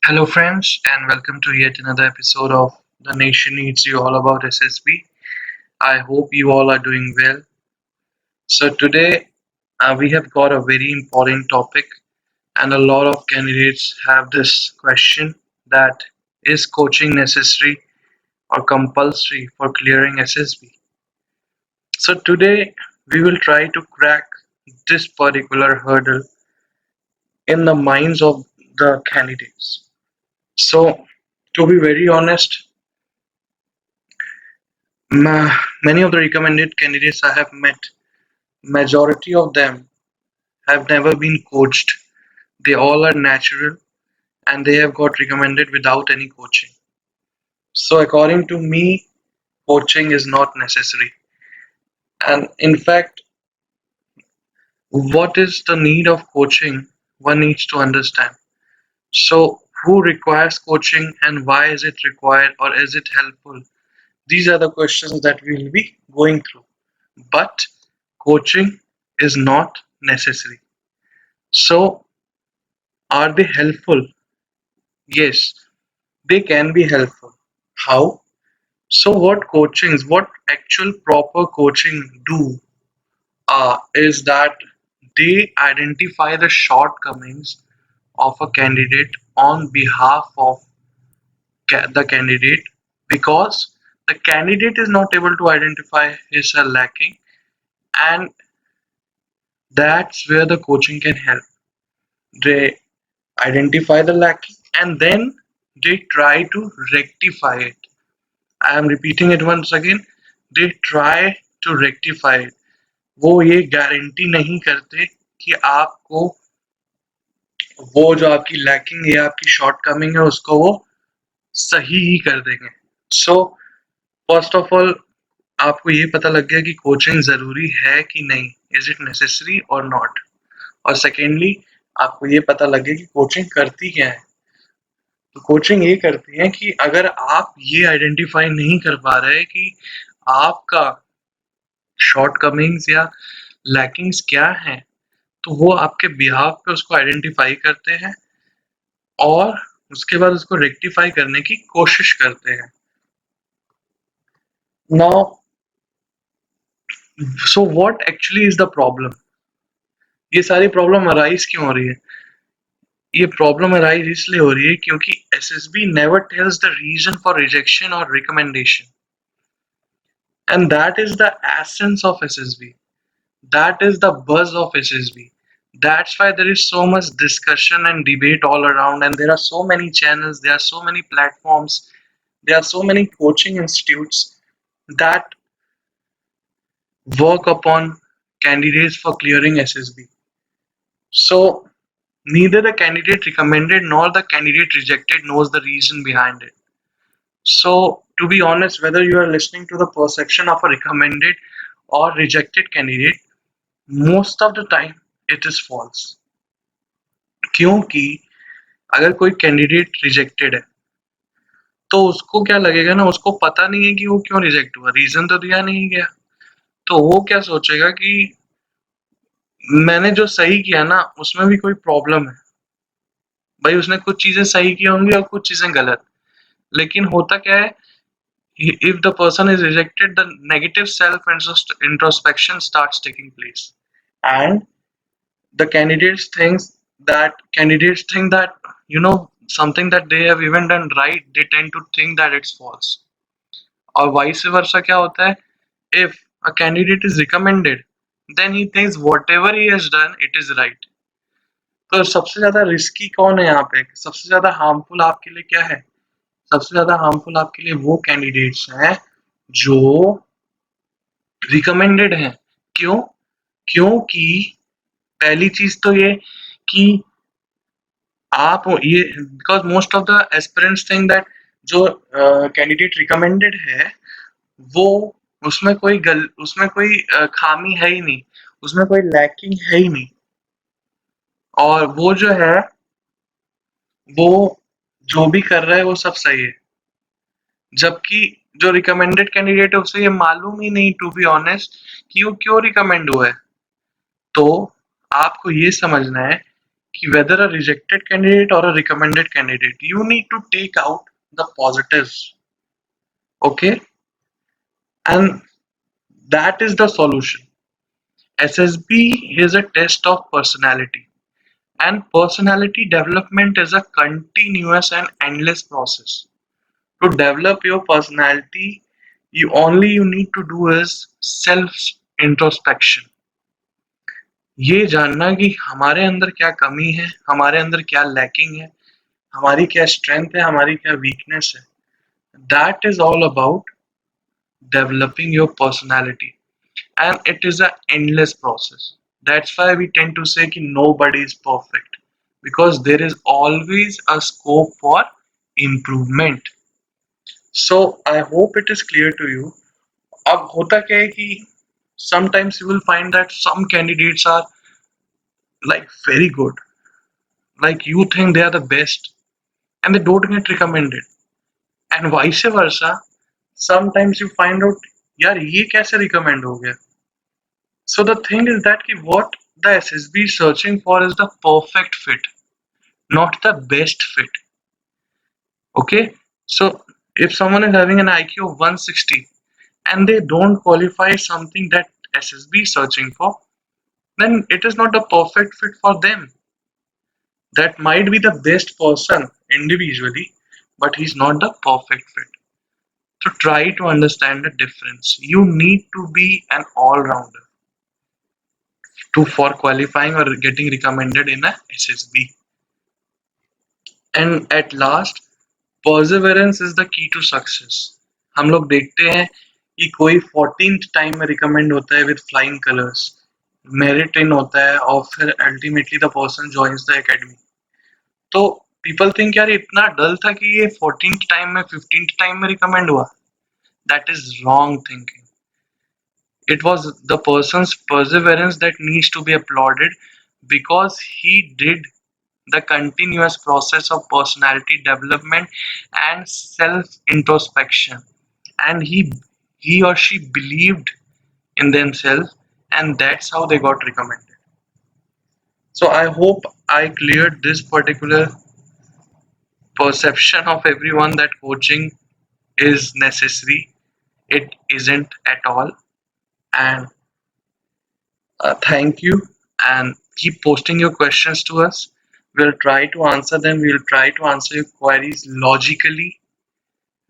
Hello, friends, and welcome to yet another episode of The Nation Needs You All About SSB. I hope you all are doing well. So, today we have got a very important topic, and a lot of candidates have this question that is coaching necessary or compulsory for clearing SSB? So, today we will try to crack this particular hurdle in the minds of the candidates. So, to be very honest, many of the recommended candidates I have met, majority of them have never been coached. They all are natural and they have got recommended without any coaching. So, according to me, coaching is not necessary. And in fact, what is the need of coaching? One needs to understand. So, who requires coaching and why is it required or is it helpful? These are the questions that we will be going through. But coaching is not necessary. So, are they helpful? Yes, they can be helpful. How? So, what actual proper coaching do is that they identify the shortcomings of a candidate on behalf of the candidate because the candidate is not able to identify his or lacking, and that's where the coaching can help. They identify the lacking and then they try to rectify it. I am repeating it once again. They try to rectify it. वो ये guarantee नहीं करते कि आपको वो जो आपकी lacking या आपकी शॉर्ट कमिंग है उसको वो सही ही कर देंगे. सो फर्स्ट ऑफ ऑल आपको ये पता लग गया कि कोचिंग जरूरी है कि नहीं, इज इट नेसेसरी और नॉट. और सेकेंडली आपको ये पता लग गया कि कोचिंग करती क्या है. तो कोचिंग ये करती है कि अगर आप ये आइडेंटिफाई नहीं कर पा रहे कि आपका शॉर्टकमिंग्स या लैकिंग्स क्या है, तो वो आपके बिहाफ पे उसको आइडेंटिफाई करते हैं और उसके बाद उसको रेक्टिफाई करने की कोशिश करते हैं. Now, so what actually is the problem? ये सारी प्रॉब्लम अराइज क्यों हो रही है? ये प्रॉब्लम अराइज इसलिए हो रही है क्योंकि SSB never tells the reason for rejection और recommendation, and that is the essence of SSB. That is the buzz of SSB. That's why there is so much discussion and debate all around, and there are so many channels, there are so many platforms, there are so many coaching institutes that work upon candidates for clearing SSB. So, neither the candidate recommended nor the candidate rejected knows the reason behind it. So, to be honest, whether you are listening to the perception of a recommended or rejected candidate, most of the time it is false. क्योंकि अगर कोई candidate rejected है तो उसको क्या लगेगा ना, उसको पता नहीं है कि वो क्यों रिजेक्ट हुआ, रीजन तो दिया नहीं गया. तो वो क्या सोचेगा कि मैंने जो सही किया ना उसमें भी कोई प्रॉब्लम है. भाई उसने कुछ चीजें सही की होंगी और कुछ चीजें गलत. लेकिन होता क्या है, if the person is rejected, the negative self introspection starts taking place, and the candidates think that something that they have even done right, they tend to think that it's false. और vice versa क्या होता है, if a candidate is recommended, then he thinks whatever he has done it is right. तो सबसे ज्यादा risky कौन है यहाँ पे, सबसे ज्यादा हार्मफुल आपके लिए क्या है? सबसे ज्यादा हार्मफुल आपके लिए वो कैंडिडेट्स हैं जो रिकमेंडेड हैं. क्यों? क्योंकि पहली चीज तो ये कि आप ये because most of the aspirants think that जो कैंडिडेट रिकमेंडेड है वो उसमें कोई खामी है ही नहीं, उसमें कोई लैकिंग है ही नहीं, और वो जो है वो जो भी कर रहा है वो सब सही है. जबकि जो रिकमेंडेड कैंडिडेट है उसे ये मालूम ही नहीं, टू बी ऑनेस्ट, कि वो क्यों रिकमेंड हुआ है. तो आपको ये समझना है whether a rejected candidate or a recommended candidate, you need to take out the positives. Okay, and that is the solution. SSB is a test of personality, and personality development is a continuous and endless process. To develop your personality, you need to do is self introspection. ये जानना कि हमारे अंदर क्या कमी है, हमारे अंदर क्या लैकिंग है, हमारी क्या स्ट्रेंथ है, हमारी क्या वीकनेस है. That is all about developing your personality, and it is an endless process. That's why we tend to say कि nobody is perfect, because there is always a scope for improvement. So I hope it is clear to you. अब होता क्या है कि sometimes you will find that some candidates are like very good, like you think they are the best, and they don't get recommended, and vice versa. Sometimes you find out, यार ये कैसे recommend हो गया. So the thing is that कि what the SSB is searching for is the perfect fit, not the best fit. Okay, so if someone is having an IQ of 160 and they don't qualify something that SSB is searching for, then it is not a perfect fit for them. That might be the best person individually, but he's not the perfect fit. So try to understand the difference. You need to be an all-rounder to for qualifying or getting recommended in a SSB. And at last, perseverance is the key to success. हम लोग देखते हैं कि कोई 14th time में recommend होता है with flying colours, merit in होता है और फिर ultimately the person joins the academy. तो पीपल थिंक यार इतना डल था कि ये 14th टाइम में 15th टाइम में रिकमेंड हुआ. That is wrong thinking. It was the person's perseverance that needs to be applauded, because he did the continuous process of personality development and self introspection, and he or she believed in themselves, and that's how they got recommended. So I hope I cleared this particular perception of everyone that coaching is necessary. It isn't at all. And thank you, and keep posting your questions to us. We'll try to answer them. We'll try to answer your queries logically.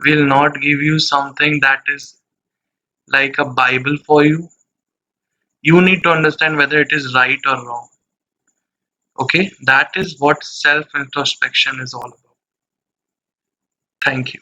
We'll not give you something that is like a Bible for you. You need to understand whether it is right or wrong. Okay, that is what self introspection is all about. Thank you.